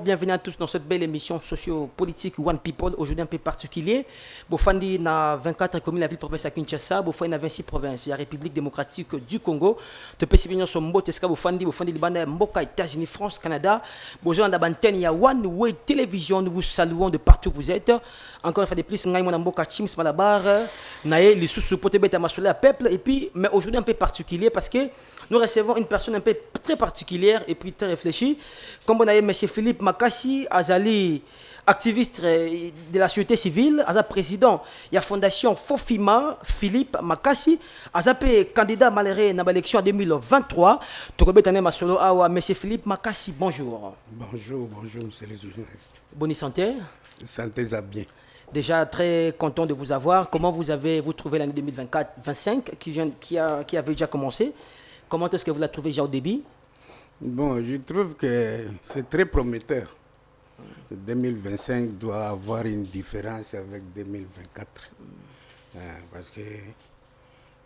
Bienvenue à tous dans cette belle émission socio-politique One People, aujourd'hui un peu particulier. Bofandi na 24 communes la ville province à Kinshasa, Bofandi na 26 provinces, la République démocratique du Congo. De Pesibignon son mot teska Bofandi Libanda Mboka États-Unis, France, Canada. Bonjour dans l'antenne, il y a One Way Télévision, nous vous saluons de partout où vous êtes. Encore une fois de plus, Ngaï Mona Mboka Chims Malabar, Naé, les sous pote bête à peuple. Et puis, mais aujourd'hui un peu particulier parce que nous recevons une personne un peu très particulière et puis très réfléchie. Comme on a M. Philippe Makassi, Azali, activiste de la société civile, Aza président de la fondation Fofima, Philippe Makassi, Aza candidat malheureux dans l'élection en 2023. M. Philippe Makassi, bonjour. Bonjour, monsieur les journalistes. Bonne santé. Santé ça bien. Déjà très content de vous avoir. Comment vous trouvé l'année 2024-25 qui avait déjà commencé? Comment est-ce que vous la trouvez déjà au début? Bon, je trouve que c'est très prometteur. 2025 doit avoir une différence avec 2024. Parce que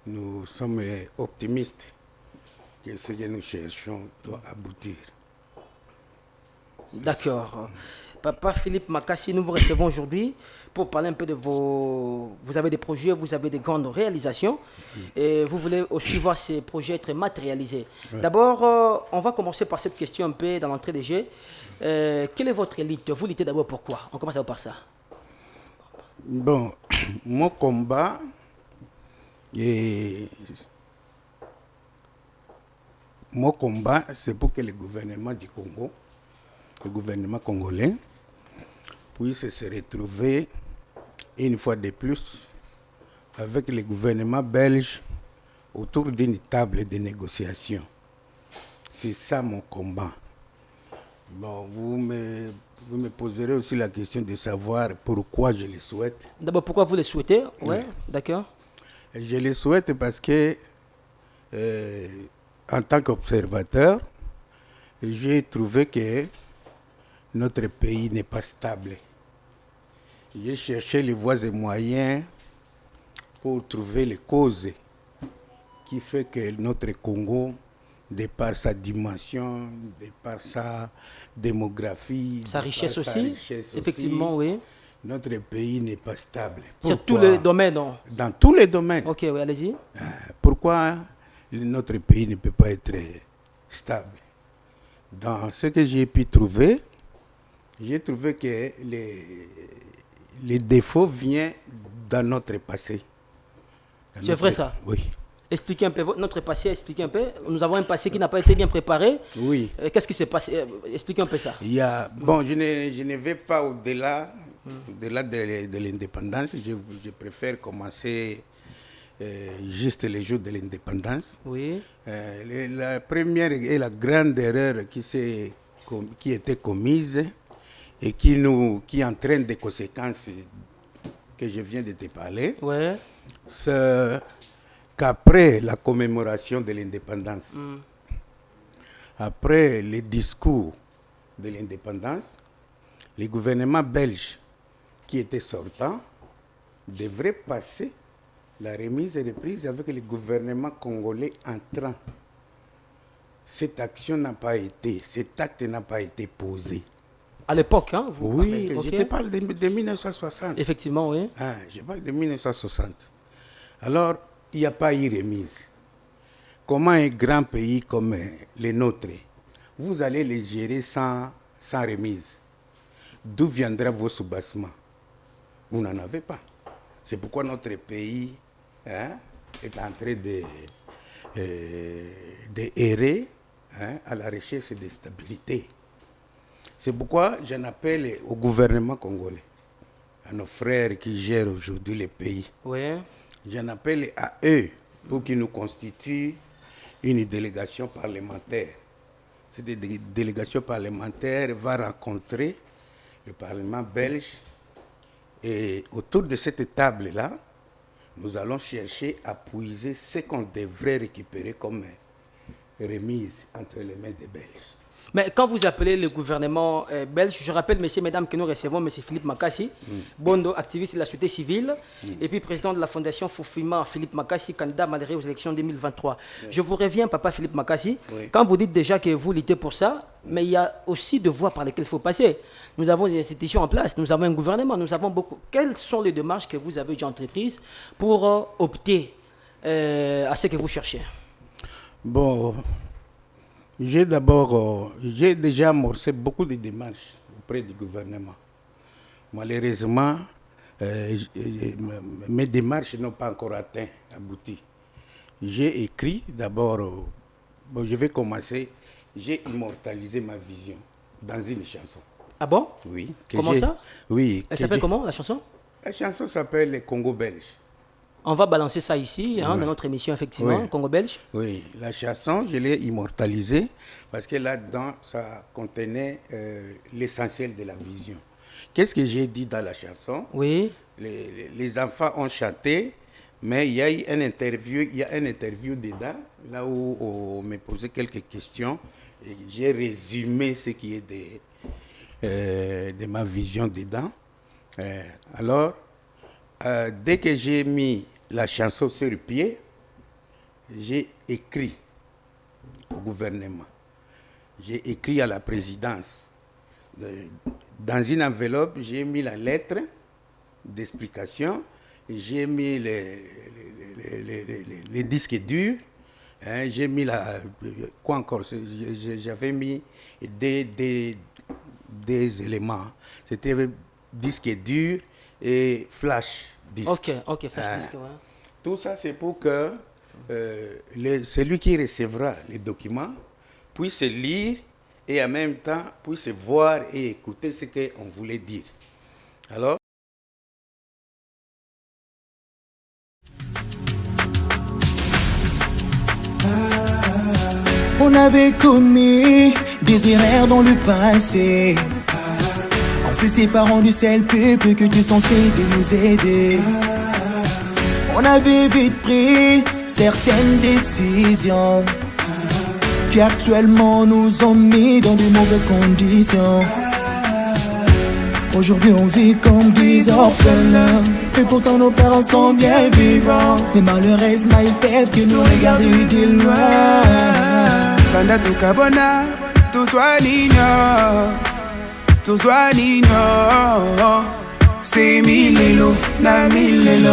nous sommes optimistes que ce que nous cherchons doit aboutir. D'accord. Papa Philippe Makassi, nous vous recevons aujourd'hui pour parler un peu de vos... Vous avez des projets, vous avez des grandes réalisations et vous voulez aussi voir ces projets être matérialisés. Ouais. D'abord, on va commencer par cette question un peu dans l'entrée des jeux. Quelle est votre élite? Vous luttez d'abord pourquoi? On commence par ça. Bon, mon combat c'est pour que le gouvernement du Congo, le gouvernement congolais, puisse se retrouver une fois de plus avec le gouvernement belge autour d'une table de négociation. C'est ça mon combat. Bon, vous me poserez aussi la question de savoir pourquoi je le souhaite. D'abord, pourquoi vous le souhaitez? Oui, d'accord. Je le souhaite parce que, en tant qu'observateur, j'ai trouvé que notre pays n'est pas stable. J'ai cherché les voies et moyens pour trouver les causes qui font que notre Congo, de par sa dimension, de par sa démographie, sa richesse aussi, effectivement, oui. Notre pays n'est pas stable. Sur tous les domaines, non? Dans tous les domaines. Ok, oui, allez-y. Pourquoi notre pays ne peut pas être stable? Dans ce que j'ai pu trouver, j'ai trouvé que les défauts viennent dans notre passé. C'est vrai ça? Oui. Expliquez un peu notre passé, expliquez un peu. Nous avons un passé qui n'a pas été bien préparé. Oui. Qu'est-ce qui s'est passé? Expliquez un peu ça. Bon, je ne vais pas au-delà de l'indépendance. Je préfère commencer juste les jours de l'indépendance. Oui. La première et la grande erreur qui était commise et qui entraîne des conséquences que je viens de te parler, ouais. C'est qu'après la commémoration de l'indépendance, après les discours de l'indépendance, le gouvernement belge qui était sortant devrait passer la remise et reprise avec le gouvernement congolais entrant. Cet acte n'a pas été posé. À l'époque, hein, oui, je te parle de 1960. Effectivement, oui. Je parle de 1960. Alors, il n'y a pas eu remise. Comment un grand pays comme le nôtre, vous allez les gérer sans remise? D'où viendra vos soubassements? Vous n'en avez pas. C'est pourquoi notre pays est en train d'errer à la recherche de stabilité. C'est pourquoi j'en appelle au gouvernement congolais, à nos frères qui gèrent aujourd'hui le pays. Oui. J'en appelle à eux pour qu'ils nous constituent une délégation parlementaire. Cette délégation parlementaire va rencontrer le Parlement belge et autour de cette table-là, nous allons chercher à puiser ce qu'on devrait récupérer comme remise entre les mains des Belges. Mais quand vous appelez le gouvernement belge, je rappelle, messieurs, mesdames, que nous recevons M. Philippe Makassi, Bondo, activiste de la société civile, et puis président de la fondation Fofima, Philippe Makassi, candidat malgré aux élections 2023. Je vous reviens, papa Philippe Makassi, quand vous dites déjà que vous luttez pour ça, mais il y a aussi des voies par lesquelles il faut passer. Nous avons des institutions en place, nous avons un gouvernement, nous avons beaucoup. Quelles sont les démarches que vous avez déjà entreprises pour opter à ce que vous cherchez? Bon, j'ai déjà amorcé beaucoup de démarches auprès du gouvernement. Malheureusement, mes démarches n'ont pas encore abouti. J'ai écrit d'abord, bon, je vais commencer, j'ai immortalisé ma vision dans une chanson. Ah bon? Oui. Comment ça? Oui. Elle s'appelle comment, la chanson? La chanson s'appelle Les Congo belge. On va balancer ça ici, dans notre émission, effectivement, Congo belge. Oui, la chanson, je l'ai immortalisée parce que là-dedans, ça contenait l'essentiel de la vision. Qu'est-ce que j'ai dit dans la chanson? Oui. Les enfants ont chanté, mais il y a eu une interview dedans, là où on me posait quelques questions. Et j'ai résumé ce qui est de ma vision dedans. Alors, dès que j'ai mis la chanson sur le pied, j'ai écrit au gouvernement. J'ai écrit à la présidence. Dans une enveloppe, j'ai mis la lettre d'explication, j'ai mis les disques durs, j'ai mis quoi encore? J'avais mis des éléments. C'était disque dur et flash disque. Ok, flash disque, ouais. Tout ça, c'est pour que celui qui recevra les documents puisse lire et en même temps puisse voir et écouter ce qu'on voulait dire. Alors, on avait commis des erreurs dans le passé. On s'est séparés du seul peuple que Dieu est censé de nous aider. On avait vite pris certaines décisions qui actuellement nous ont mis dans de mauvaises conditions. Aujourd'hui on vit comme des orphelins, et pourtant nos parents sont bien vivants. Mais malheureusement ils peuvent que nous regarder de loin. Banda tukabona, tuzwa nino c'est milelo na milelo.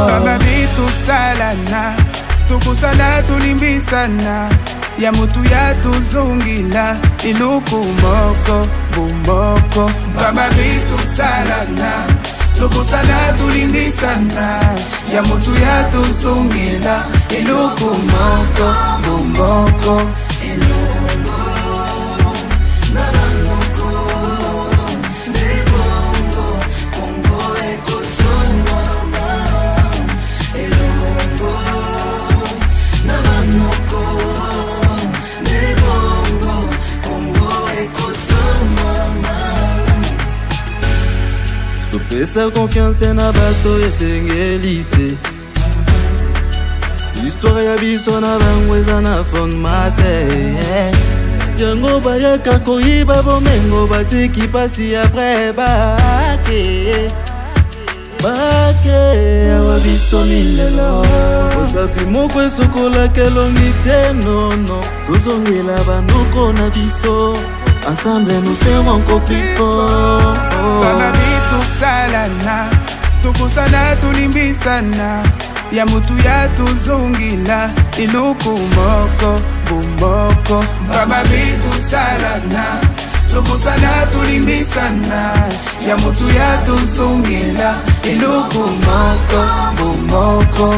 Baba vitu salana, tukusana tulimbisana, ya mutu ya tuzungila iluku moko bumoko. Baba vitu salana, tukusana tulimbisana, ya mutu ya tuzungila iluku moko bumoko. Topesa confiance na bato esengeli te. Histoire ya biso na bango eza na fondement te. Yango bayaka koyiba bomengo batiki pasi apres bake awa biso milelo. Osapi moko esokolaka elongi te nono, tozongela banoko na biso. Ensemble nous serons encore plus forts. Baba vitu salana, tukusana tulimbisana, ya mutu ya tuzungila iluku moko bumoko. Baba vitu salana, tukusana tulimbisana, ya mutu ya tuzungila iluku moko bumoko.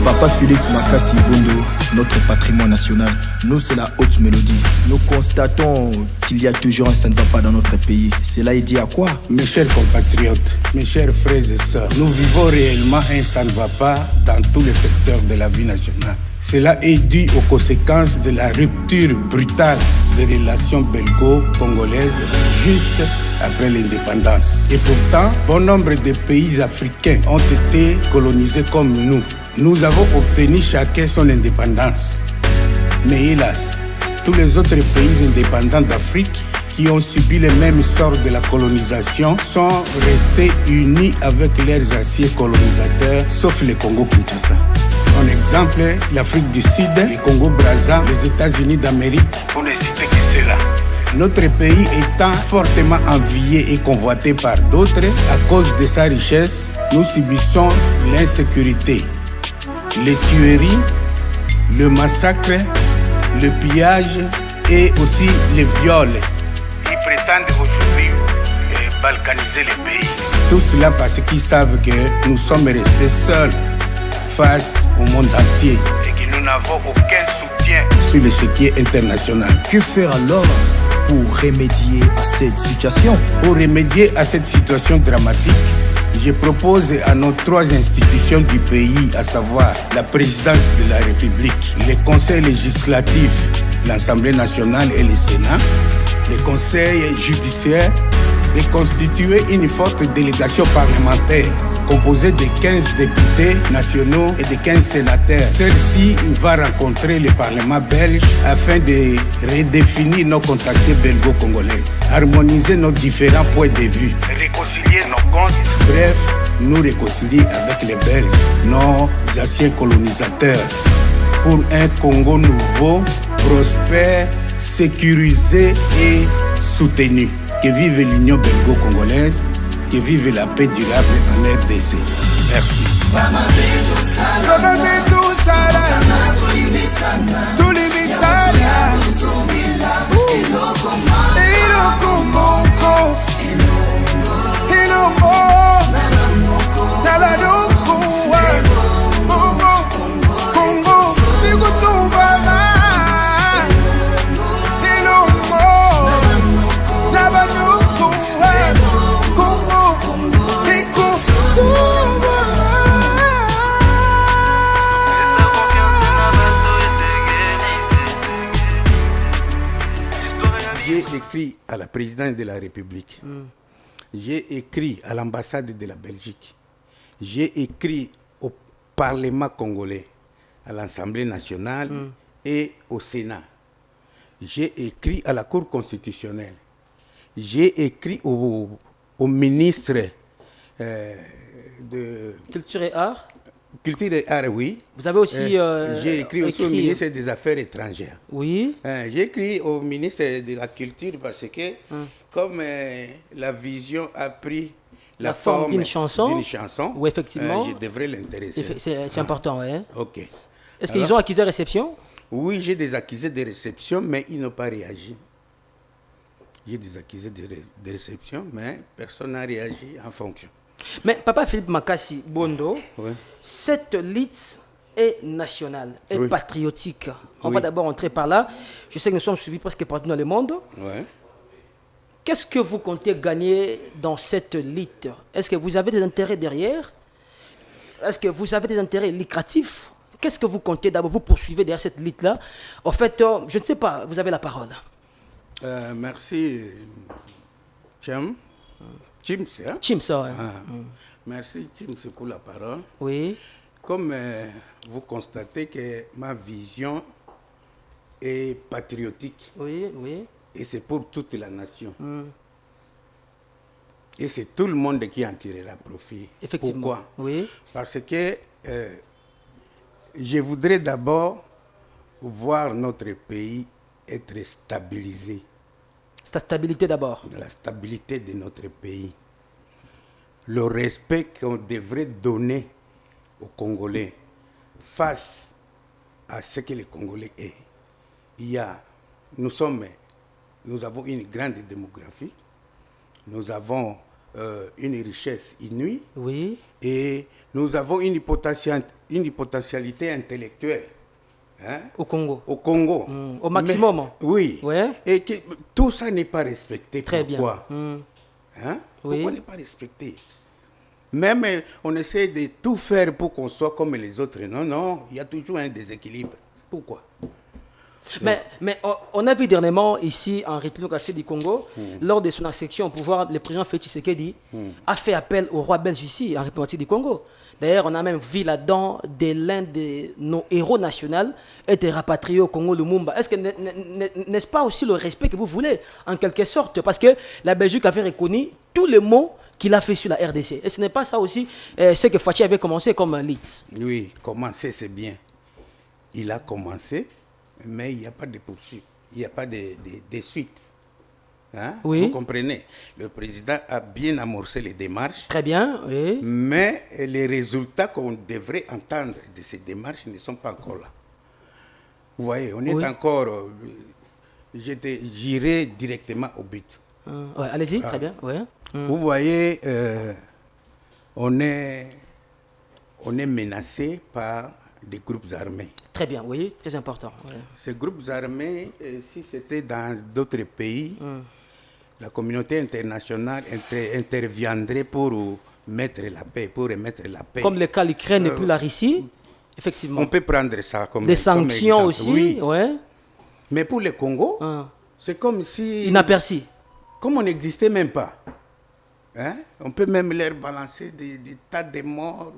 Papa Philippe Makassi Bondo, notre patrimoine national. Nous, c'est la haute mélodie. Nous constatons qu'il y a toujours un ça ne va pas dans notre pays. Cela est dit à quoi? Mes chers compatriotes, mes chers frères et sœurs, nous vivons réellement un ça ne va pas dans tous les secteurs de la vie nationale. Cela est dû aux conséquences de la rupture brutale des relations belgo-congolaises juste après l'indépendance. Et pourtant, bon nombre de pays africains ont été colonisés comme nous. Nous avons obtenu chacun son indépendance. Mais hélas, tous les autres pays indépendants d'Afrique qui ont subi les mêmes sorts de la colonisation sont restés unis avec leurs anciens colonisateurs, sauf le Congo-Kinshasa. En exemple, l'Afrique du Sud, le Congo-Brazza, les États-Unis d'Amérique, pour ne citer que cela. Notre pays étant fortement envié et convoité par d'autres, à cause de sa richesse, nous subissons l'insécurité, les tueries, le massacre, le pillage et aussi les viols. Ils prétendent aujourd'hui balkaniser le pays. Tout cela parce qu'ils savent que nous sommes restés seuls face au monde entier et que nous n'avons aucun soutien sur l'échiquier international. Que faire alors pour remédier à cette situation? Pour remédier à cette situation dramatique, je propose à nos 3 institutions du pays, à savoir la présidence de la République, le conseil législatif, l'Assemblée nationale et le Sénat, le conseil judiciaire, de constituer une forte délégation parlementaire composée de 15 députés nationaux et de 15 sénateurs. Celle-ci va rencontrer le Parlement belge afin de redéfinir nos contacts belgo-congolaises, harmoniser nos différents points de vue, réconcilier nos comptes, bref, nous réconcilier avec les Belges, nos anciens colonisateurs, pour un Congo nouveau, prospère, sécurisé et soutenu. Que vive l'Union belgo-congolaise, que vive la paix durable en RDC. Merci. J'ai écrit à la présidente de la République, j'ai écrit à l'ambassade de la Belgique, j'ai écrit au Parlement congolais, à l'Assemblée nationale et au Sénat. J'ai écrit à la Cour constitutionnelle. J'ai écrit au ministre de Culture et art. Culture et art, oui. Vous avez aussi j'ai écrit aussi au ministre des Affaires étrangères. Oui. J'ai écrit au ministre de la Culture parce que, comme la vision a pris la forme d'une chanson, oui, effectivement, je devrais l'intéresser. C'est important, oui. Ok. Est-ce qu'ils ont accusé réception? Oui, j'ai des accusés de réception, mais ils n'ont pas réagi. J'ai des accusés de réception, mais personne n'a réagi en fonction. Mais Papa Philippe Makassi Bondo, Oui. cette lutte est nationale, est Oui. patriotique. On Oui. va d'abord entrer par là. Je sais que nous sommes suivis presque partout dans le monde. Ouais. Qu'est-ce que vous comptez gagner dans cette lutte? Est-ce que vous avez des intérêts derrière? Est-ce que vous avez des intérêts lucratifs? Qu'est-ce que vous comptez d'abord? Vous poursuivez derrière cette lutte-là. En fait, je ne sais pas, vous avez la parole. Merci, Chim. Chims, hein? Chims, ouais. Merci, Chims, pour la parole. Oui. Comme vous constatez que ma vision est patriotique Oui, oui. et c'est pour toute la nation. Et c'est tout le monde qui en tirera profit. Effectivement. Pourquoi? Oui. Parce que je voudrais d'abord voir notre pays être stabilisé. C'est la stabilité d'abord. La stabilité de notre pays. Le respect qu'on devrait donner aux Congolais face à ce que les Congolais est. Nous avons une grande démographie, nous avons une richesse inouïe, Oui. et nous avons une potentialité intellectuelle hein, Au Congo. au Congo. Au maximum. Mais- oui. Ouais. Et que tout ça n'est pas respecté. Très Pourquoi bien. Hein? Oui. Pourquoi n'est pas respecté? Même on essaie de tout faire pour qu'on soit comme les autres. Non, non, il y a toujours un déséquilibre. Pourquoi? Mais on a vu dernièrement ici en République démocratique du Congo, lors de son accession au pouvoir, le président Félix Tshisekedi a fait appel au roi belge ici en République démocratique du Congo. D'ailleurs, on a même vu là-dedans l'un de nos héros nationaux être rapatrié au Congo, Lumumba. Est-ce que n'est-ce pas aussi le respect que vous voulez, en quelque sorte? Parce que la Belgique avait reconnu tous les mots qu'il a fait sur la RDC. Et ce n'est pas ça aussi ce que Fachi avait commencé comme Leeds? Oui, commencer, c'est bien. Il a commencé, mais il n'y a pas de poursuite. Il n'y a pas de suite. Hein? Oui. Vous comprenez? Le président a bien amorcé les démarches, Très bien, oui. mais les résultats qu'on devrait entendre de ces démarches ne sont pas encore là. Vous voyez, on est Oui. encore... j'irai directement au but. Ouais, allez-y, très bien. Ouais. Vous voyez, on est menacé par des groupes armés. Très bien, oui, très important. Ouais. Ces groupes armés, si c'était dans d'autres pays, la communauté internationale interviendrait pour mettre la paix, pour remettre la paix. Comme le cas de l'Ukraine et puis la Russie, effectivement. On peut prendre ça comme Des comme sanctions exemple. aussi, Oui. ouais. Mais pour le Congo, Hein. c'est comme si... Inaperçu. Comme on n'existait même pas. Hein? On peut même leur balancer des tas de morts.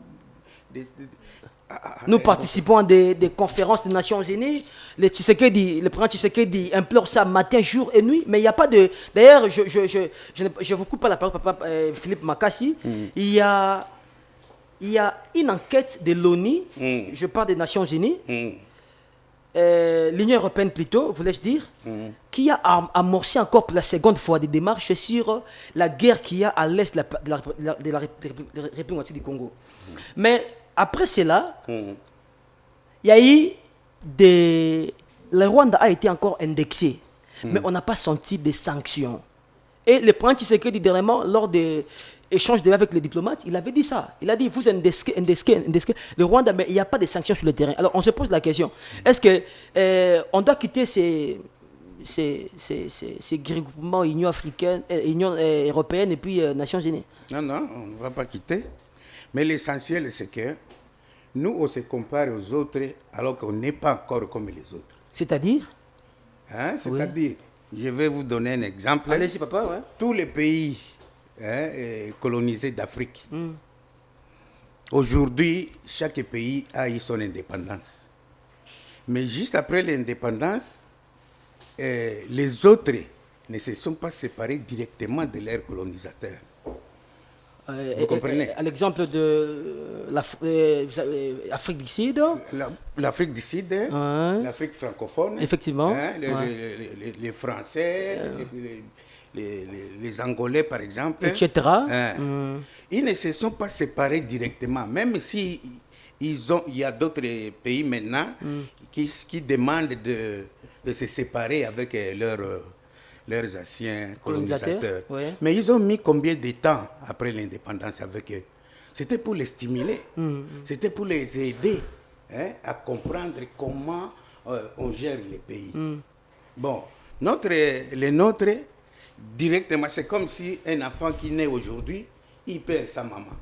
Nous participons à des conférences des Nations Unies. Le président Tshisekedi implore ça matin, jour et nuit. Mais il n'y a pas de... D'ailleurs, je vous coupe pas la parole, papa Philippe Makassi. Il y a une enquête de l'ONU, je parle des Nations Unies, l'Union européenne plutôt, voulais-je dire, qui a amorcé encore pour la seconde fois des démarches sur la guerre qu'il y a à l'est de la République du Congo. Mais après cela, il y a eu le Rwanda a été encore indexé, mais on n'a pas senti des sanctions. Et le président Tshisekedi, dernièrement, lors des échanges avec les diplomates, il avait dit ça. Il a dit, vous indexez le Rwanda, mais il n'y a pas de sanctions sur le terrain. Alors, on se pose la question, est-ce qu'on doit quitter ces groupements Union africaine, Union européenne et puis Nations Unies? Non, non, on ne va pas quitter. Mais l'essentiel, c'est que nous, on se compare aux autres alors qu'on n'est pas encore comme les autres. C'est-à-dire? Hein? C'est-à-dire, je vais vous donner un exemple. Allez-y, papa, ouais. Tous les pays colonisés d'Afrique, aujourd'hui, chaque pays a eu son indépendance. Mais juste après l'indépendance, les autres ne se sont pas séparés directement de leurs colonisateurs. Vous comprenez? À l'exemple de l'Afrique du Sud. L'Afrique du Sud, l'Afrique francophone. Effectivement. Hein, les Français, les Angolais, par exemple. Etc. Ils ne se sont pas séparés directement, même si il y a d'autres pays maintenant qui demandent de se séparer avec leurs anciens colonisateurs. Ouais. Mais ils ont mis combien de temps après l'indépendance avec eux? C'était pour les stimuler, c'était pour les aider à comprendre comment on gère les pays. Bon, les nôtres, directement, c'est comme si un enfant qui naît aujourd'hui, il perd sa maman,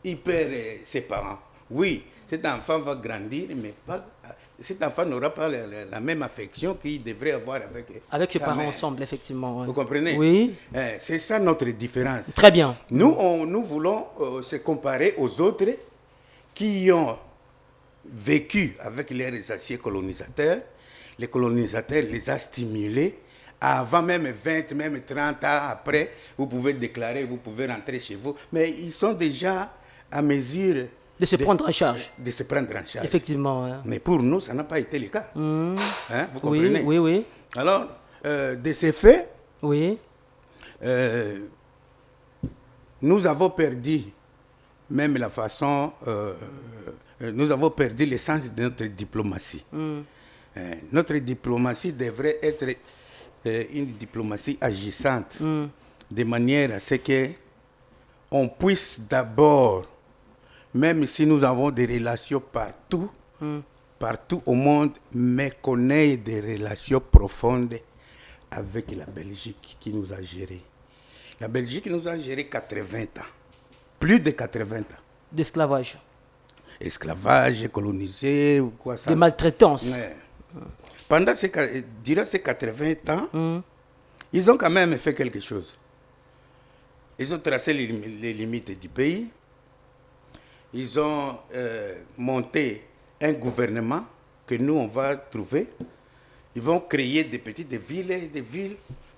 il perd ses parents. Oui, cet enfant va grandir, mais cet enfant n'aura pas la même affection qu'il devrait avoir avec ses sa parents mère. ensemble, effectivement. Ouais. Vous comprenez? Oui. C'est ça notre différence. Très bien. Nous voulons se comparer aux autres qui ont vécu avec leurs anciens colonisateurs. Les colonisateurs les ont stimulés. Avant même 20, même 30 ans après, vous pouvez déclarer, vous pouvez rentrer chez vous. Mais ils sont déjà à mesure de se prendre en charge. De se prendre en charge. Effectivement. Ouais. Mais pour nous, ça n'a pas été le cas. Hein, vous comprenez? Oui, oui. Alors, de ces faits, oui. Nous avons perdu même la façon, nous avons perdu l'essence de notre diplomatie. Notre diplomatie devrait être une diplomatie agissante, de manière à ce qu'on puisse d'abord, même si nous avons des relations partout, partout au monde, mais connaît des relations profondes avec la Belgique qui nous a gérés. La Belgique nous a géré 80 ans, plus de 80 ans. D'esclavage. Esclavage, colonisé, ou quoi ça. De maltraitance. Ouais. Durant ces 80 ans, ils ont quand même fait quelque chose. Ils ont tracé les limites du pays. Ils ont monté un gouvernement que nous, on va trouver. Ils vont créer des petites villes,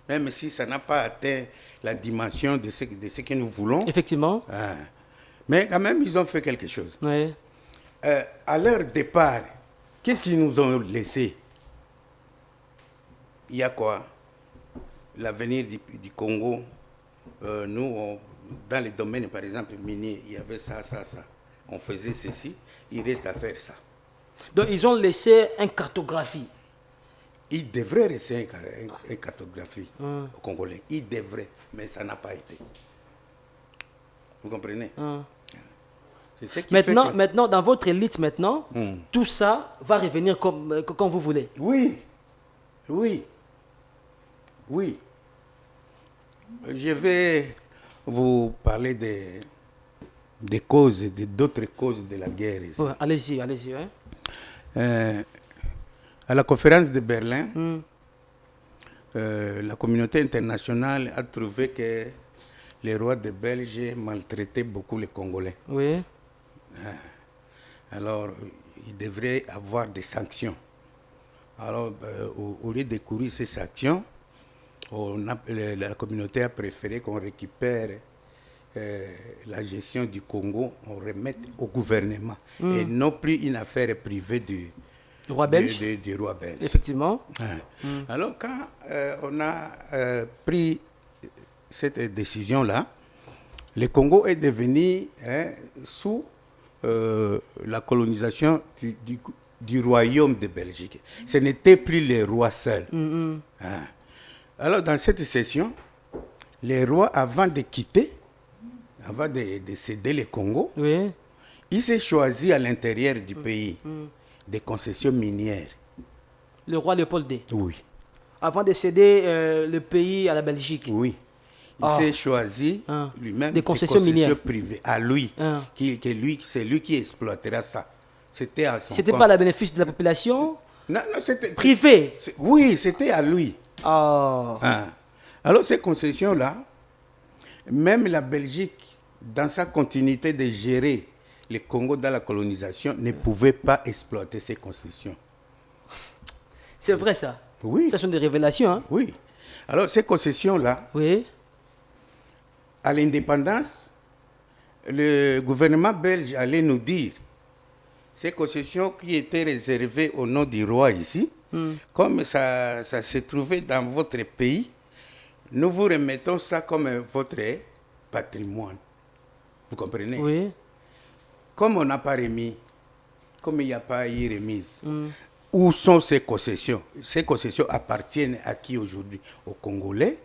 même si ça n'a pas atteint la dimension de ce que nous voulons. Effectivement. Mais quand même, ils ont fait quelque chose. Oui. À leur départ, qu'est-ce qu'ils nous ont laissé? Il y a quoi? L'avenir du Congo. Nous, dans les domaines, par exemple, miniers, il y avait ça. On faisait ceci, il reste à faire ça. Donc, ils ont laissé une cartographie. Il devrait rester une cartographie au Congolais. Il devrait, mais ça n'a pas été. Vous comprenez? C'est ce qui Maintenant, fait que... maintenant, dans votre élite, maintenant, tout ça va revenir comme vous voulez. Oui. Je vais vous parler des causes, d'autres causes de la guerre ici. Ouais, allez-y. Hein? À la conférence de Berlin, la communauté internationale a trouvé que les rois de Belge maltraitaient beaucoup les Congolais. Oui. Alors, il devrait avoir des sanctions. Alors, au lieu de courir ces sanctions, la communauté a préféré qu'on récupère la gestion du Congo, on remette au gouvernement, et non plus une affaire privée du roi belge. Du roi belge. Effectivement. Alors, quand on a pris cette décision-là, le Congo est devenu sous la colonisation du royaume de Belgique. Ce n'était plus les rois seuls. Alors, dans cette session, les rois, avant de quitter, avant de céder le Congo, Oui. ils s'est choisi à l'intérieur du pays des concessions minières. Le roi Léopold II. Oui. Avant de céder le pays à la Belgique. Oui. Il s'est choisi lui-même des concessions minières privées à lui. C'est lui qui exploitera ça. C'était à son C'était compte. pas le bénéfice de la population? Non, c'était Privé. Oui, c'était à lui. Alors ces concessions-là, même la Belgique, dans sa continuité de gérer le Congo dans la colonisation, ne pouvait pas exploiter ces concessions. C'est vrai ça? Oui. Ça sont des révélations. Hein? Oui. Alors ces concessions-là, Oui. à l'indépendance, le gouvernement belge allait nous dire ces concessions qui étaient réservées au nom du roi ici, comme ça se trouvait dans votre pays, nous vous remettons ça comme votre patrimoine. Vous comprenez? Oui. Comme on n'a pas remis, comme il n'y a pas eu remise, où sont ces concessions? Ces concessions appartiennent à qui aujourd'hui? Aux Congolais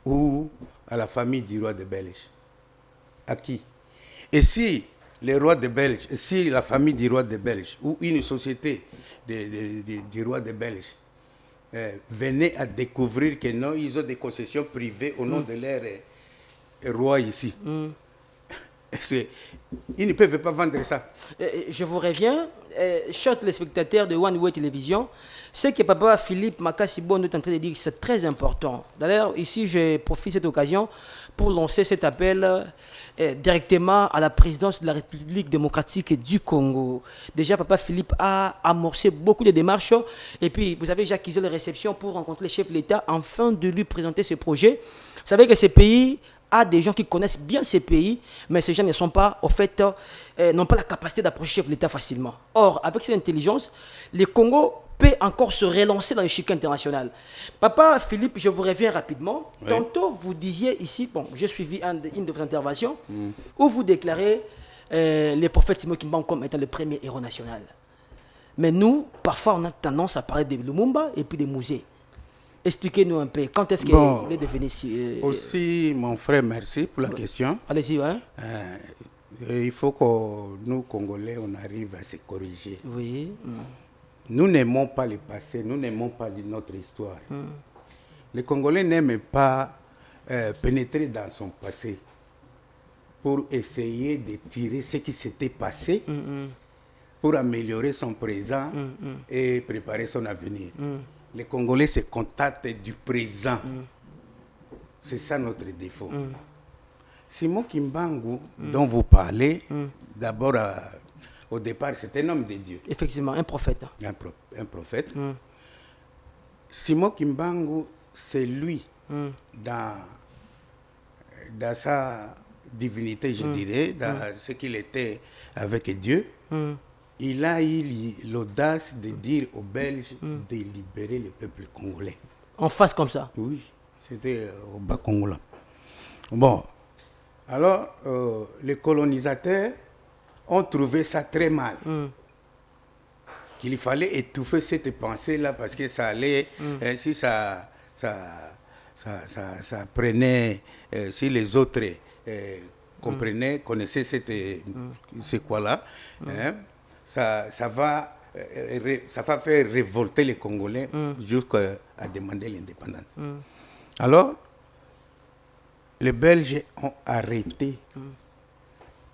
ou à la famille du roi de Belge? À qui? Et si les rois de Belge, si la famille du roi de Belge ou une société du roi de Belge venait à découvrir que non, ils ont des concessions privées au nom de leur roi ici, ils ne peuvent pas vendre ça. Je vous reviens, chers téléspectateurs de One Way Télévision, ce que Papa Philippe Makassi-Bondo est en train de dire, c'est très important. D'ailleurs, ici, je profite de cette occasion pour lancer cet appel directement à la présidence de la République démocratique du Congo. Déjà, Papa Philippe a amorcé beaucoup de démarches. Et puis, vous avez déjà acquis la réception pour rencontrer le chef de l'État afin de lui présenter ce projet. Vous savez que ce pays a des gens qui connaissent bien ces pays, mais ces gens ne sont pas, au fait, n'ont pas la capacité d'approcher le chef de l'État facilement. Or, avec cette intelligence, le Congo peut encore se relancer dans l'échiquier international. Papa Philippe, je vous reviens rapidement. Oui. Tantôt, vous disiez ici, bon, j'ai suivi une de vos interventions, où vous déclarez les prophètes Simon Kimbangu comme étant le premier héros national. Mais nous, parfois, on a tendance à parler de Lumumba et puis des musées. Expliquez-nous un peu, quand est-ce qu'il est devenu... Aussi, mon frère, merci pour la question. Allez-y, hein. il faut que nous, Congolais, on arrive à se corriger. Oui. Nous n'aimons pas le passé, nous n'aimons pas notre histoire. Les Congolais n'aiment pas pénétrer dans son passé pour essayer de tirer ce qui s'était passé pour améliorer son présent et préparer son avenir. Les Congolais se contentent du présent. C'est ça notre défaut. Simon Kimbangu, dont vous parlez, d'abord, au départ, c'est un homme de Dieu. Effectivement, un prophète. Un prophète. Simon Kimbangu, c'est lui, dans sa divinité, je dirais, dans ce qu'il était avec Dieu, il a eu l'audace de dire aux Belges de libérer le peuple congolais. En face comme ça. Oui, c'était au Bas-Congo. Bon, alors, les colonisateurs ont trouvé ça très mal. Qu'il fallait étouffer cette pensée-là parce que ça allait, si ça prenait, si les autres comprenaient, connaissaient c'est quoi là, ça va faire révolter les Congolais jusqu'à demander l'indépendance. Alors, les Belges ont arrêté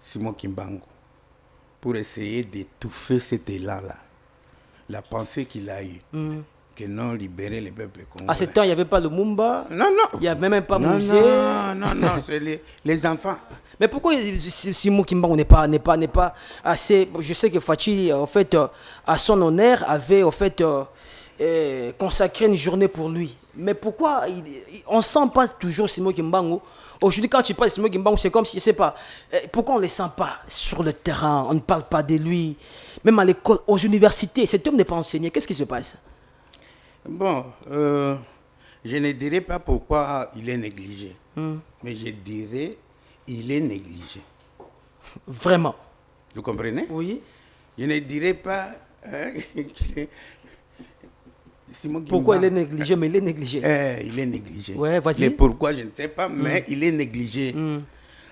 Simon Kimbangu pour essayer d'étouffer cet élan-là. La pensée qu'il a eue, que non libérer les peuples congolais. À ce temps, il n'y avait pas le Mumba. Non. Il n'y avait même pas Mouzé. Non, c'est les enfants. Mais pourquoi Simon Kimbangu n'est pas assez... Je sais que Fachi, en fait, à son honneur, avait en fait, consacré une journée pour lui. Mais pourquoi on ne sent pas toujours Simon Kimbangu? Aujourd'hui, quand tu parles de Simon Kimbangu, c'est comme si, je ne sais pas, pourquoi on ne le sent pas sur le terrain? On ne parle pas de lui. Même à l'école, aux universités, cet homme n'est pas enseigné. Qu'est-ce qui se passe? Bon, je ne dirais pas pourquoi il est négligé. Mais je dirais il est négligé. Vraiment? Vous comprenez? Oui. Je ne dirais pas... Pourquoi il est négligé? Mais il est négligé. Il est négligé. Ouais, vas-y. Mais pourquoi, je ne sais pas, mais il est négligé.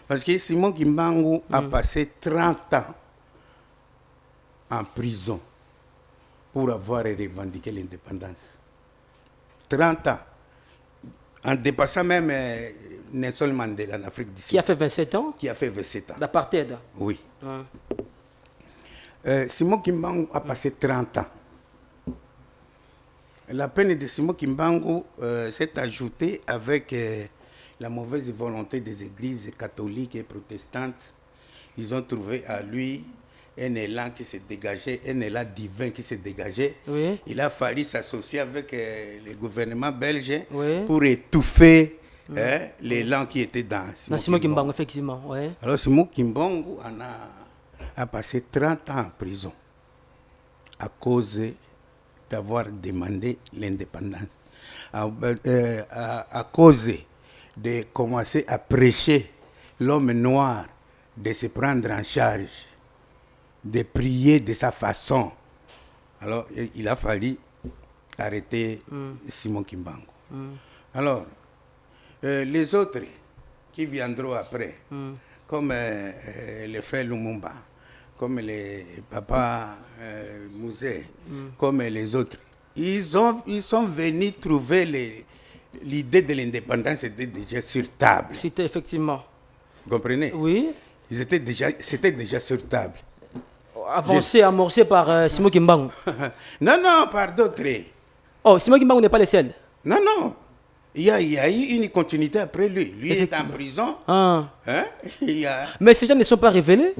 Parce que Simon Kimbangu a passé 30 ans en prison pour avoir revendiqué l'indépendance. 30 ans. En dépassant même Nelson Mandela en Afrique du Sud. Qui a fait 27 ans? Qui a fait 27 ans. D'apartheid. Oui. Simon Kimbangu a passé 30 ans. La peine de Simon Kimbangu s'est ajoutée avec la mauvaise volonté des églises catholiques et protestantes. Ils ont trouvé à lui un élan qui s'est dégagé, un élan divin qui s'est dégagé. Oui. Il a fallu s'associer avec le gouvernement belge Oui. pour étouffer l'élan qui était dans Simon Kimbangu, effectivement. Ouais. Alors Simon Kimbangu a passé 30 ans en prison à cause d'avoir demandé l'indépendance, à cause de commencer à prêcher l'homme noir, de se prendre en charge, de prier de sa façon. Alors, il a fallu arrêter Simon Kimbangu. Alors, les autres qui viendront après, comme le frère Lumumba, comme les papas Mouzé, comme les autres, ils sont venus trouver l'idée de l'indépendance était déjà sur table. C'était effectivement. Vous comprenez? Oui. C'était déjà sur table. Avancé, amorcé par Simon Kimbangu. Non, par d'autres. Oh, Simon Kimbangu n'est pas le seul. Non. Il y a eu une continuité après lui. Lui est en prison. Mais ces gens ne sont pas révélés.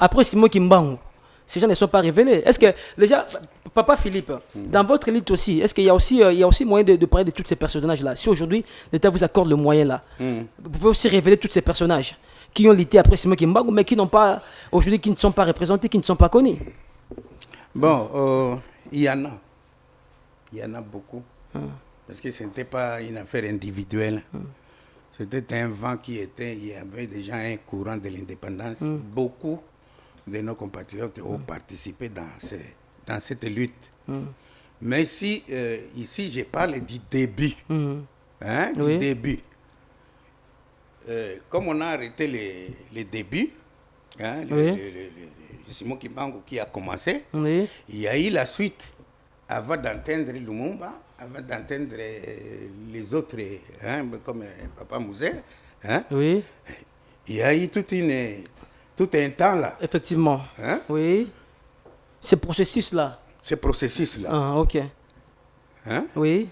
Après Simon Kimbangu, ces gens ne sont pas révélés. Est-ce que, déjà, Papa Philippe, dans votre élite aussi, est-ce qu'il y a aussi moyen de parler de tous ces personnages-là? Si aujourd'hui, l'État vous accorde le moyen là, vous pouvez aussi révéler tous ces personnages qui ont lutté après Simon Kimbangu, mais qui n'ont pas, aujourd'hui, qui ne sont pas représentés, qui ne sont pas connus. Bon, il y en a. Il y en a beaucoup. Parce que ce n'était pas une affaire individuelle. C'était un vent qui était, il y avait déjà un courant de l'indépendance. Beaucoup de nos compatriotes ont participé dans cette lutte. Mais si, ici, je parle du début. Du début. Comme on a arrêté les débuts, hein, Oui. Simon Kimbangu qui a commencé. Oui. Il y a eu la suite avant d'entendre Lumumba, avant d'entendre les autres, hein, comme Papa Mouzé. Hein, Oui. il y a eu tout un temps là. Effectivement. Hein, Oui. Ce processus-là. ce processus-là. Ah, ok. Hein, Oui.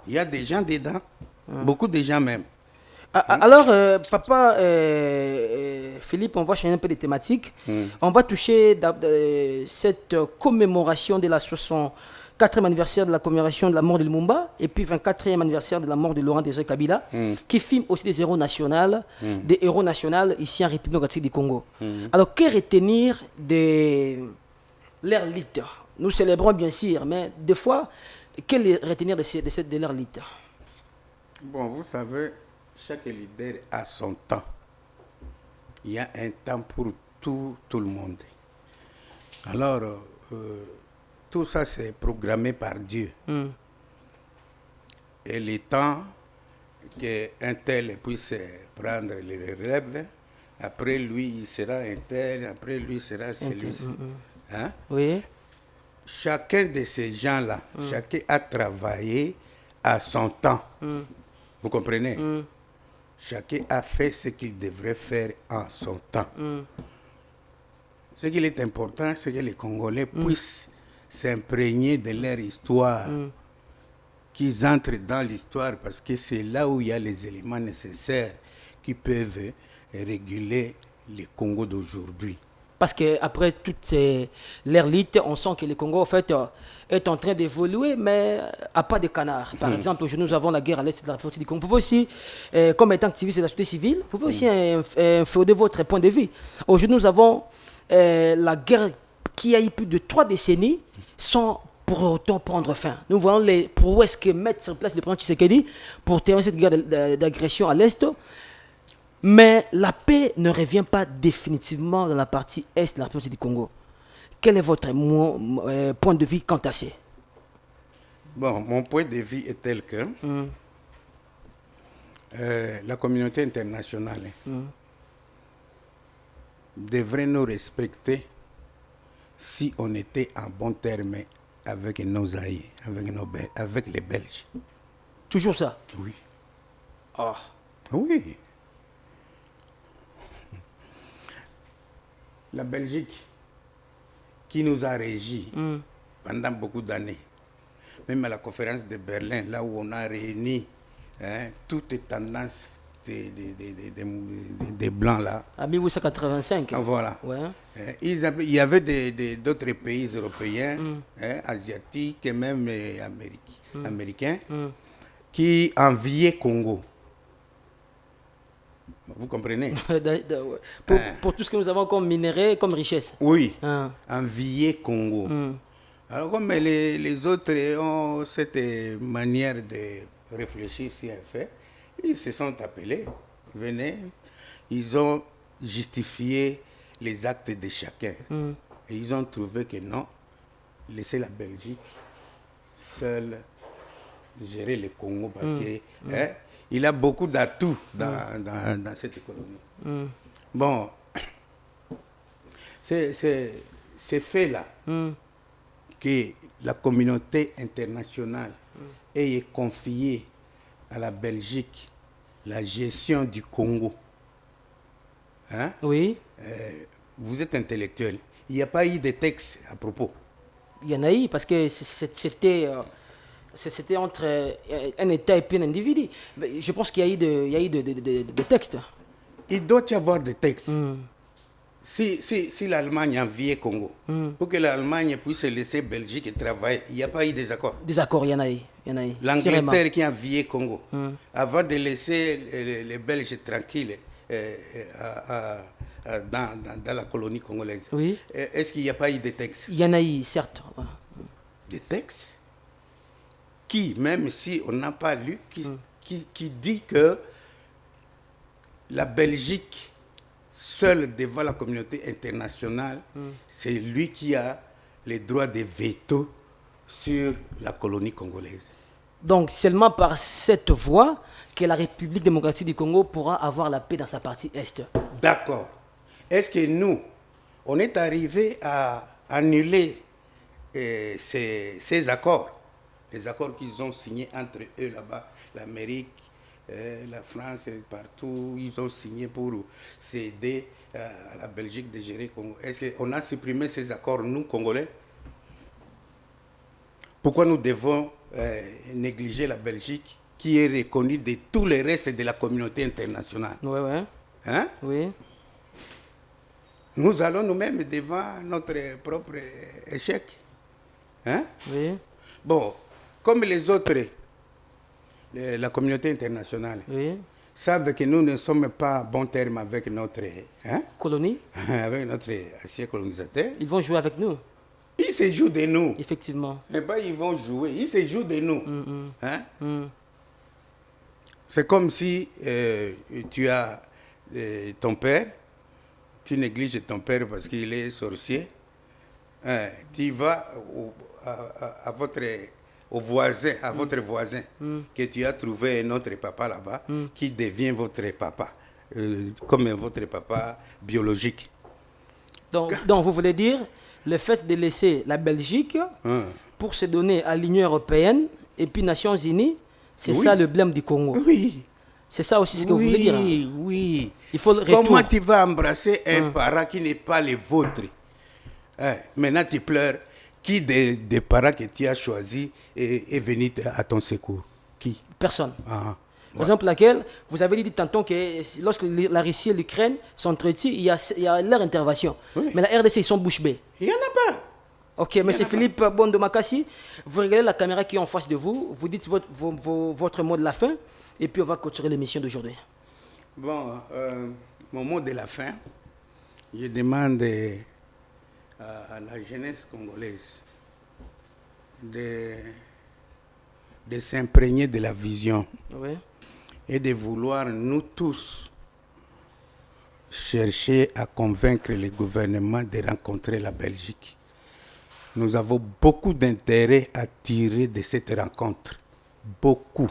il y a des gens dedans, beaucoup de gens même. Alors, papa Philippe, on va changer un peu de thématique. On va toucher cette commémoration de la 64e anniversaire de la commémoration de la mort de Lumumba et puis 24e anniversaire de la mort de Laurent Désiré Kabila, qui filme aussi des héros nationaux, ici en République démocratique du Congo. Alors, que retenir de leur lutte? Nous célébrons bien sûr, mais des fois, que retenir de leur lutte? Bon, vous savez, chaque leader a son temps. Il y a un temps pour tout le monde. Alors, tout ça, c'est programmé par Dieu. Et le temps qu'un tel puisse prendre les relèves, après lui, il sera un tel, après lui, il sera celui-ci. Hein? Oui. Chacun de ces gens-là, chacun a travaillé à son temps. Vous comprenez? Chacun a fait ce qu'il devrait faire en son temps. Ce qui est important, c'est que les Congolais puissent s'imprégner de leur histoire, qu'ils entrent dans l'histoire, parce que c'est là où il y a les éléments nécessaires qui peuvent réguler le Congo d'aujourd'hui. Parce qu'après toutes l'ère lutte, on sent que le Congo en fait, est en train d'évoluer, mais à pas de canard. Par exemple, aujourd'hui, nous avons la guerre à l'est de la République du Congo. Vous pouvez aussi, comme étant activiste de la société civile, vous pouvez aussi inféoder votre point de vue. Aujourd'hui, nous avons la guerre qui a eu plus de 3 décennies sans pour autant prendre fin. Nous voyons les prouesses que mettent sur place le président Tshisekedi pour terminer cette guerre d'agression à l'est. Mais la paix ne revient pas définitivement dans la partie est de la République du Congo. Quel est votre point de vue quant à ça? Bon, mon point de vue est tel que la communauté internationale devrait nous respecter si on était en bon terme avec nos alliés, avec les Belges. Toujours ça? Oui. Ah. Oui. La Belgique, qui nous a régis pendant beaucoup d'années, même à la conférence de Berlin, là où on a réuni toutes les tendances des Blancs là. En 1885. Voilà. Ouais. Il y avait d'autres pays européens, asiatiques et même américains, qui enviaient Congo. Vous comprenez? Pour tout ce que nous avons comme minerais, comme richesse. Oui, envier Congo. Alors comme les autres ont cette manière de réfléchir si un fait, ils se sont appelés, venez, ils ont justifié les actes de chacun. Et ils ont trouvé que non, laisser la Belgique seule gérer le Congo parce que il a beaucoup d'atouts dans cette économie. Bon, c'est fait-là que la communauté internationale ait confié à la Belgique la gestion du Congo. Hein? Oui. Vous êtes intellectuel. Il n'y a pas eu de texte à propos. Il y en a eu parce que c'était entre un État et puis un individu. Mais je pense qu'il y a eu des textes. Il doit y avoir des textes. Si l'Allemagne enviait Congo, pour que l'Allemagne puisse laisser Belgique travailler, il n'y a pas eu des accords. Des accords, il y en a eu. L'Angleterre qui enviait Congo, avant de laisser les Belges tranquilles dans la colonie congolaise, oui. Est-ce qu'il n'y a pas eu de textes? Il y en a eu, certes. Des textes qui, même si on n'a pas lu, qui dit que la Belgique, seule devant la communauté internationale, c'est lui qui a les droits de veto sur la colonie congolaise. Donc, seulement par cette voie que la République démocratique du Congo pourra avoir la paix dans sa partie est. D'accord. est-ce que nous, on est arrivé à annuler ces accords, les accords qu'ils ont signés entre eux là-bas, l'Amérique, la France et partout, ils ont signé pour s'aider à la Belgique de gérer le Congo. Est-ce qu'on a supprimé ces accords, nous, Congolais? Pourquoi nous devons négliger la Belgique qui est reconnue de tous les restes de la communauté internationale? Oui, oui. Hein? Oui. Nous allons nous-mêmes devant notre propre échec. Hein? Oui. Bon, comme les autres, la communauté internationale, Oui. savent que nous ne sommes pas à bon terme avec notre, Colonie. avec notre ancien colonisateur. Ils vont jouer avec nous. Ils se jouent de nous. Effectivement. Et pas ils vont jouer, ils se jouent de nous. Hein? Mm. C'est comme si tu as ton père, tu négliges ton père parce qu'il est sorcier. Hein? Tu vas au voisin, à votre voisin, que tu as trouvé un autre papa là-bas, qui devient votre papa, comme votre papa biologique. Donc, vous voulez dire, le fait de laisser la Belgique pour se donner à l'Union européenne et puis Nations Unies, c'est Oui. ça le blême du Congo. Oui. C'est ça aussi ce que vous voulez dire. Hein? Oui. Il faut le retour. Comment tu vas embrasser un parent qui n'est pas le vôtre? Hein? Maintenant, tu pleures. Qui des parents que tu as choisis est venu à ton secours? Qui? Personne. Ah. Raison pour laquelle vous avez dit tantôt que lorsque la Russie et l'Ukraine s'entretuent, il y a leur intervention. Oui. Mais la RDC, ils sont bouche bée. Il n'y en a pas. Ok, M. Philippe Bondo Makassi, vous regardez la caméra qui est en face de vous, vous dites votre mot de la fin, et puis on va continuer l'émission d'aujourd'hui. Bon, mon mot de la fin, je demande à la jeunesse congolaise de s'imprégner de la vision Oui. et de vouloir, nous tous, chercher à convaincre le gouvernement de rencontrer la Belgique. Nous avons beaucoup d'intérêt à tirer de cette rencontre. Beaucoup.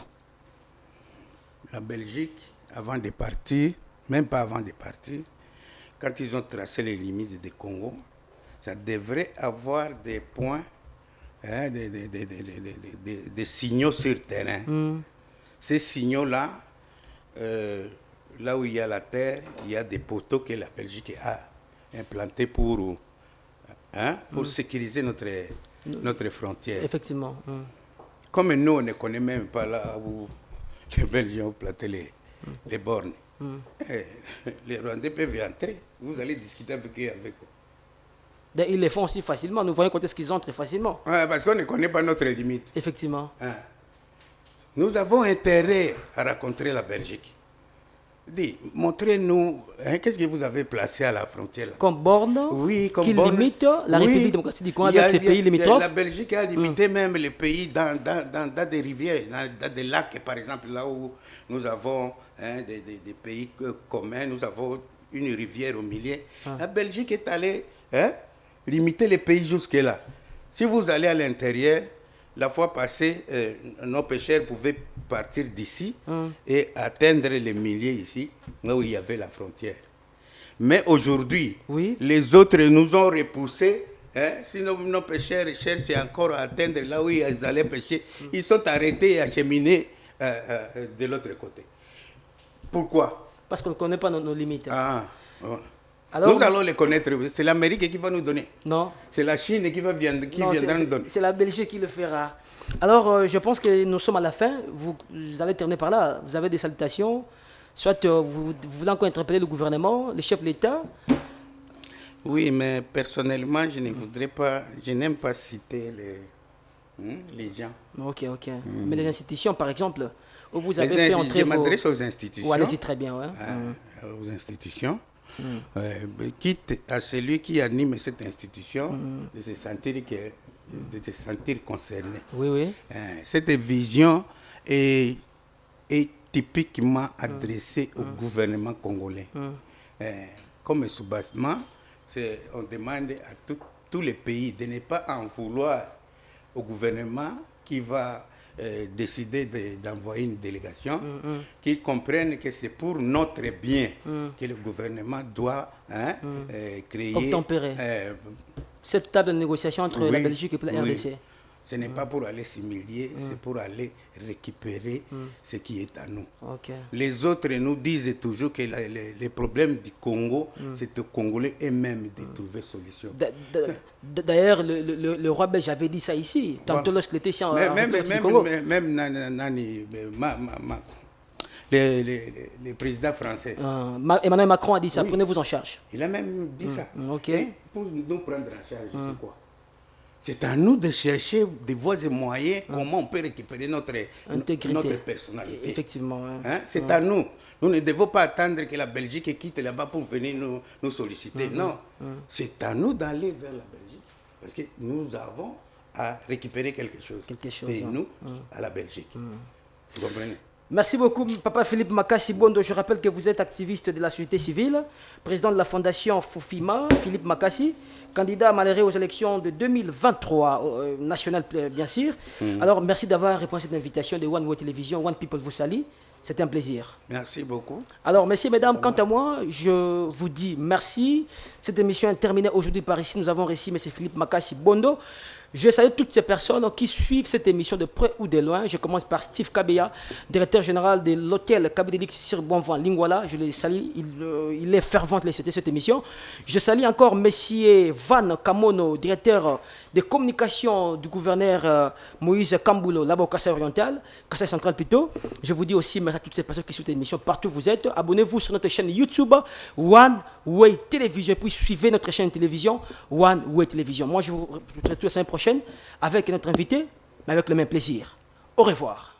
La Belgique, avant de partir, même pas avant de partir, quand ils ont tracé les limites du Congo, ça devrait avoir des points, des signaux sur terrain. Ces signaux-là, là où il y a la terre, il y a des poteaux que la Belgique a implantés pour sécuriser notre frontière. Effectivement. Comme nous, on ne connaît même pas là où les Belges ont planté les bornes. Les Rwandais peuvent y entrer. Vous allez discuter avec eux. Ils le font aussi facilement. Nous voyons quand est-ce qu'ils entrent facilement. Ouais, parce qu'on ne connaît pas notre limite. Effectivement. Nous avons intérêt à rencontrer la Belgique. Dis, montrez-nous, qu'est-ce que vous avez placé à la frontière là? Comme borne Comme qui borne. limite la République démocratique du Congo avec ses pays limitrophes. La Belgique a limité même les pays dans des rivières, dans des lacs, par exemple, là où nous avons des pays communs, nous avons une rivière au milieu. La Belgique est allée limiter les pays jusque-là. Si vous allez à l'intérieur, la fois passée, nos pêcheurs pouvaient partir d'ici et atteindre les milliers ici, là où il y avait la frontière. Mais aujourd'hui, les autres nous ont repoussés. Si nos pêcheurs cherchent encore à atteindre là où ils allaient pêcher, ils sont arrêtés et acheminés de l'autre côté. Pourquoi? Parce qu'on ne connaît pas nos limites. Alors, nous allons les connaître. C'est l'Amérique qui va nous donner. Non. C'est la Chine qui viendra nous donner. C'est la Belgique qui le fera. Alors, je pense que nous sommes à la fin. Vous allez terminer par là. Vous avez des salutations. Soit vous voulez encore interpeller le gouvernement, le chef de l'État. Oui, mais personnellement, je ne voudrais pas, je n'aime pas citer les gens. Ok. Mais les institutions, par exemple, où vous avez fait entrer je m'adresse aux institutions. Allez-y, très bien. Ouais. Aux institutions. Quitte à celui qui anime cette institution de se sentir concerné. Oui. Cette vision est typiquement adressée au gouvernement congolais. Comme soubassement, on demande à tous les pays de ne pas en vouloir au gouvernement qui va décidé d'envoyer une délégation qui comprenne que c'est pour notre bien que le gouvernement doit créer... Obtempérer. Cette table de négociation entre la Belgique et la RDC. Ce n'est pas pour aller s'humilier, c'est pour aller récupérer ce qui est à nous. Okay. Les autres nous disent toujours que les problèmes du Congo, c'est aux Congolais eux-mêmes de trouver solution. D'ailleurs, le roi belge avait dit ça ici, tantôt lorsqu'il était ici en Congo. Même le président français. Emmanuel Macron a dit ça, prenez-vous en charge. Il a même dit ça. Okay. Pour nous prendre en charge, c'est quoi? C'est à nous de chercher des voies et moyens comment on peut récupérer notre personnalité. Effectivement. C'est à nous. Nous ne devons pas attendre que la Belgique quitte là-bas pour venir nous solliciter. Non, c'est à nous d'aller vers la Belgique. Parce que nous avons à récupérer quelque chose. Et nous, à la Belgique. Vous comprenez? Merci beaucoup, Papa Philippe Makassi Bondo. Je rappelle que vous êtes activiste de la société civile, président de la fondation Fofima, Philippe Makassi, candidat malheureux aux élections de 2023, nationales bien sûr. Alors, merci d'avoir répondu à cette invitation de One World Television. One People vous salue. C'était un plaisir. Merci beaucoup. Alors, messieurs, mesdames, quant à moi, je vous dis merci. Cette émission est terminée aujourd'hui par ici. Nous avons reçu M. Philippe Makassi Bondo. Je salue toutes ces personnes qui suivent cette émission de près ou de loin. Je commence par Steve Kabeya, directeur général de l'hôtel Kabedélix sur Bonvent Lingwala. Je le salue, il est fervent de cette émission. Je salue encore M. Van Kamono, directeur des communications du gouverneur Moïse Kambulo, là-bas au Kassai oriental, Kassai central plutôt. Je vous dis aussi merci à toutes ces personnes qui suivent cette émission partout où vous êtes. Abonnez-vous sur notre chaîne YouTube One Way Télévision. Et puis suivez notre chaîne de télévision One Way Télévision. Moi, je vous retrouve la semaine prochaine avec notre invité, mais avec le même plaisir. Au revoir.